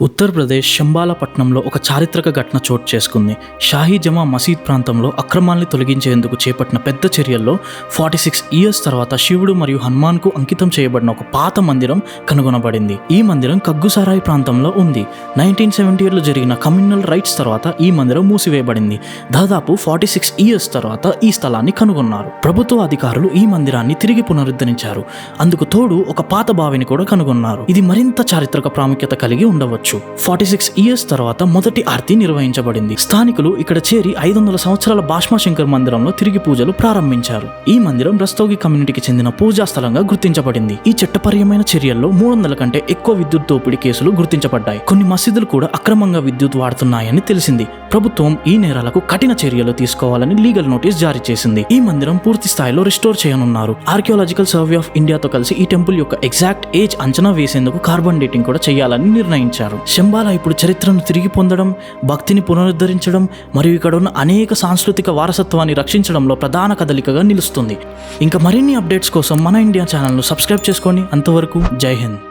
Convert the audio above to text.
ఉత్తరప్రదేశ్ శంబాలా పట్టణంలో ఒక చారిత్రక ఘటన చోటు చేసుకుంది. షాహీ జమా మసీద్ ప్రాంతంలో అక్రమాల్ని తొలగించేందుకు చేపట్టిన పెద్ద చర్యల్లో 46 ఇయర్స్ తర్వాత శివుడు మరియు హనుమాన్కు అంకితం చేయబడిన ఒక పాత మందిరం కనుగొనబడింది. ఈ మందిరం కగ్గుసారాయ్ ప్రాంతంలో ఉంది. 1970లో జరిగిన కమ్యూనల్ రైట్స్ తర్వాత ఈ మందిరం మూసివేయబడింది. దాదాపు 46 ఇయర్స్ తర్వాత ఈ స్థలాన్ని కనుగొన్నారు. ప్రభుత్వ అధికారులు ఈ మందిరాన్ని తిరిగి పునరుద్ధరించారు. అందుకు తోడు ఒక పాత బావిని కూడా కనుగొన్నారు. ఇది మరింత చారిత్రక ప్రాముఖ్యత కలిగి ఉండవచ్చు. 46 ఇయర్స్ తర్వాత మొదటి ఆర్తి నిర్వహించబడింది. స్థానికులు ఇక్కడ చేరి 500 సంవత్సరాల భాష్మా శంకర్ మందిరంలో తిరిగి పూజలు ప్రారంభించారు. ఈ మందిరం రస్తోగి కమ్యూనిటీకి చెందిన పూజా స్థలంగా గుర్తించబడింది. ఈ చట్టపరమైన చర్యల్లో 300 కంటే ఎక్కువ విద్యుత్ దోపిడీ కేసులు గుర్తించబడ్డాయి. కొన్ని మసీదులు కూడా అక్రమంగా విద్యుత్ వాడుతున్నాయని తెలిసింది. ప్రభుత్వం ఈ నేరాలకు కఠిన చర్యలు తీసుకోవాలని లీగల్ నోటీస్ జారీ చేసింది. ఈ మందిరం పూర్తి స్థాయిలో రిస్టోర్ చేయనున్నారు. ఆర్కియాలజికల్ సర్వే ఆఫ్ ఇండియాతో కలిసి ఈ టెంపుల్ యొక్క ఎగ్జాక్ట్ ఏజ్ అంచనా వేసేందుకు కార్బన్ డేటింగ్ కూడా చేయాలని నిర్ణయించారు. శంబాలా ఇప్పుడు చరిత్రను తిరిగి పొందడం, భక్తిని పునరుద్ధరించడం మరియు ఇక్కడ ఉన్న అనేక సాంస్కృతిక వారసత్వాన్ని రక్షించడంలో ప్రధాన కదలికగా నిలుస్తుంది. ఇంకా మరిన్ని అప్డేట్స్ కోసం మన ఇండియా ఛానల్ను సబ్స్క్రైబ్ చేసుకోండి. అంతవరకు జై హింద్.